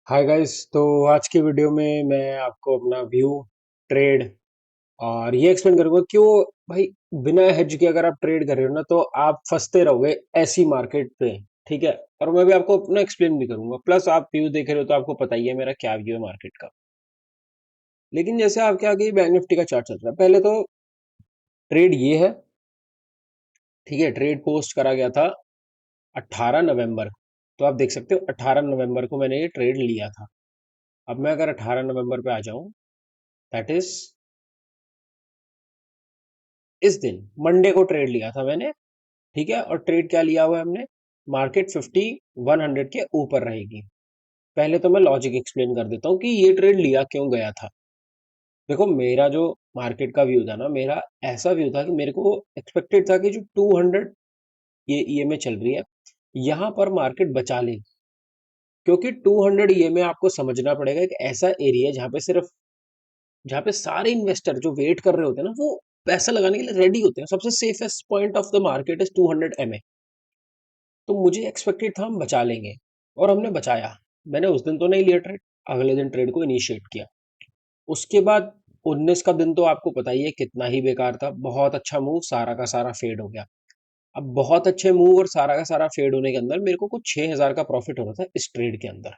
Hi guys. तो आज की वीडियो में मैं आपको अपना व्यू, ट्रेड और ये एक्सप्लेन करूंगा क्यों भाई बिना हेज के अगर आप ट्रेड कर रहे हो ना तो आप फंसते रहोगे ऐसी मार्केट पे। ठीक है। और मैं भी आपको अपना एक्सप्लेन भी करूंगा, प्लस आप व्यू देख रहे हो तो आपको पता ही है मेरा क्या व्यू है मार्केट का। लेकिन जैसे आपके आगे बैंक निफ्टी का चार्ट चल रहा है, पहले तो ट्रेड ये है। ठीक है, ट्रेड पोस्ट करा गया था 18 नवंबर। तो आप देख सकते हो 18 नवंबर को मैंने ये ट्रेड लिया था। अब मैं अगर 18 नवंबर पे आ जाऊं, दैट इज इस दिन मंडे को ट्रेड लिया था मैंने। ठीक है, और ट्रेड क्या लिया हुआ है हमने? मार्केट 50 100 के ऊपर रहेगी। पहले तो मैं लॉजिक एक्सप्लेन कर देता हूँ कि ये ट्रेड लिया क्यों गया था। देखो, मेरा जो मार्केट का व्यू था ना, मेरा ऐसा व्यू था कि मेरे को एक्सपेक्टेड था कि जो 200 ये ईएमए चल रही है, यहाँ पर मार्केट बचा लेगी। क्योंकि 200 ईएमए आपको समझना पड़ेगा, एक ऐसा एरिया है जहाँ पे सारे इन्वेस्टर जो वेट कर रहे होते हैं ना, वो पैसा लगाने के लिए रेडी होते हैं। सबसे safest point of the market is 200 MA. तो मुझे एक्सपेक्टेड था हम बचा लेंगे, और हमने बचाया। मैंने उस दिन तो नहीं लिया ट्रेड, अगले दिन ट्रेड को इनिशिएट किया। उसके बाद 19 का दिन तो आपको पता ही है कितना ही बेकार था। बहुत अच्छा मूव, सारा का सारा फेड हो गया। अब बहुत अच्छे मूव और सारा का सारा फेड होने के अंदर मेरे को कुछ 6,000 का प्रॉफिट हो रहा था इस ट्रेड के अंदर।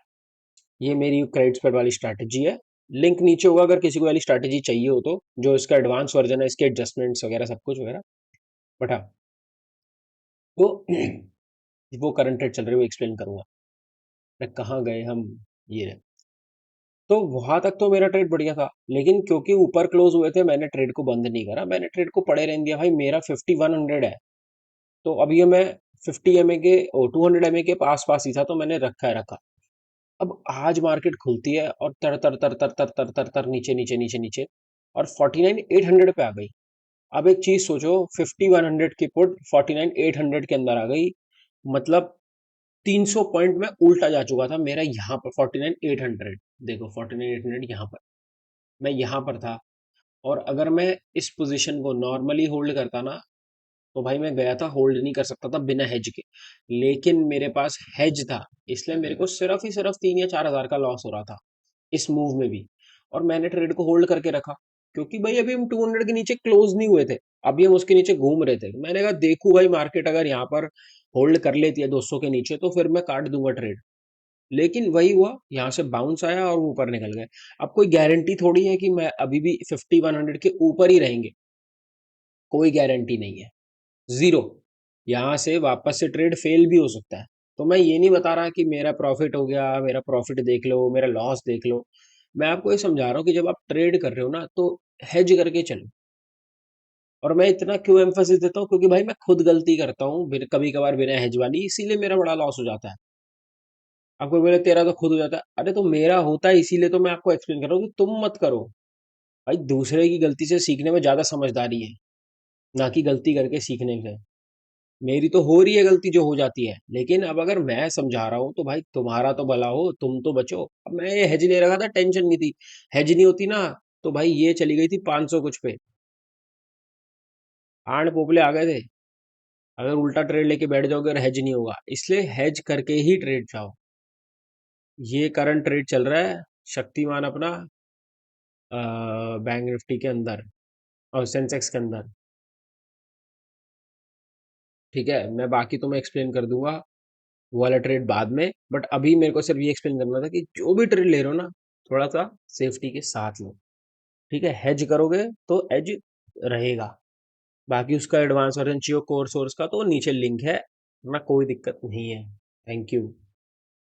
ये मेरी क्रेडिट स्प्रेड वाली स्ट्रैटेजी है। लिंक नीचे होगा अगर किसी को वाली स्ट्रैटेजी चाहिए हो तो, जो इसका एडवांस वर्जन है, इसके एडजस्टमेंट्स वगैरह सब कुछ वगैरह। बट हाँ, तो वो करंट रेट चल रही है वो एक्सप्लेन करूंगा। मैं कहाँ गए हम, ये रहे। तो वहां तक तो मेरा ट्रेड बढ़िया था, लेकिन क्योंकि ऊपर क्लोज हुए थे मैंने ट्रेड को बंद नहीं करा, मैंने ट्रेड को पड़े रहने दिया। भाई मेरा 5100 है। तो अब ये मैं 50 एम ए के 200 एम ए के पास पास ही था, तो मैंने रखा। अब आज मार्केट खुलती है और तर तर तर तर तर तर तर तर नीचे नीचे नीचे नीचे, और 49 800 पे आ गई। अब एक चीज सोचो, 5100 की पुट 49 800 के अंदर आ गई। मतलब 300 पॉइंट में उल्टा जा चुका था मेरा यहाँ पर 49 800। देखो 49 800 यहाँ पर, मैं यहाँ पर था। और अगर मैं इस पोजीशन को नॉर्मली होल्ड करता ना, तो भाई मैं गया था, होल्ड नहीं कर सकता था बिना हेज के। लेकिन मेरे पास हेज था, इसलिए मेरे को सिर्फ ही सिर्फ 3 या 4 हज़ार का लॉस हो रहा था इस मूव में भी। और मैंने ट्रेड को होल्ड करके रखा, क्योंकि भाई अभी हम 200 के नीचे क्लोज नहीं हुए थे। अभी हम उसके नीचे घूम रहे थे। मैंने कहा देखू भाई, मार्केट अगर यहाँ पर होल्ड कर लेती है 200 के नीचे तो फिर मैं काट दूंगा ट्रेड। लेकिन वही हुआ, यहाँ से बाउंस आया और वो ऊपर निकल गए। अब कोई गारंटी थोड़ी है कि मैं अभी भी 50 100 के ऊपर ही रहेंगे। कोई गारंटी नहीं है, जीरो। यहाँ से वापस से ट्रेड फेल भी हो सकता है। तो मैं ये नहीं बता रहा कि मेरा प्रॉफिट हो गया, मेरा प्रॉफिट देख लो, मेरा लॉस देख लो। मैं आपको ये समझा रहा हूँ कि जब आप ट्रेड कर रहे हो ना, तो हेज करके चलो। और मैं इतना क्यों एम्फोसिस देता हूँ, क्योंकि भाई मैं खुद गलती करता हूँ कभी कभार बिना हेज वाली, इसीलिए मेरा बड़ा लॉस हो जाता है। आपको बोले तेरा तो खुद हो जाता है, अरे तो मेरा होता है, इसीलिए तो मैं आपको एक्सप्लेन कर रहा हूँ कि तुम मत करो। भाई दूसरे की गलती से सीखने में ज्यादा समझदारी है, ना कि गलती करके सीखने से। मेरी तो हो रही है गलती जो हो जाती है, लेकिन अब अगर मैं समझा रहा हूँ तो भाई तुम्हारा तो भला हो, तुम तो बचो। अब मैं ये हेज ले रखा था, टेंशन नहीं थी। हेज नहीं होती ना, तो भाई ये चली गई थी 500 कुछ पे, आड़ पोपले आ गए थे। अगर उल्टा ट्रेड लेके बैठ जाओगे और हेज नहीं होगा, इसलिए हेज करके ही ट्रेड जाओ। ये करंट ट्रेड चल रहा है शक्तिमान अपना, बैंक निफ्टी के अंदर और सेंसेक्स के अंदर। ठीक है, मैं बाकी तो मैं एक्सप्लेन कर दूंगा वो वाला ट्रेड बाद में। बट अभी मेरे को सिर्फ ये एक्सप्लेन करना था कि जो भी ट्रेड ले रहे हो ना, थोड़ा सा सेफ्टी के साथ लो। ठीक है, हेज करोगे तो एज रहेगा। बाकी उसका एडवांस वर्जन चाहिए कोर्स सोर्स का, तो नीचे लिंक है, ना कोई दिक्कत नहीं है। Thank you.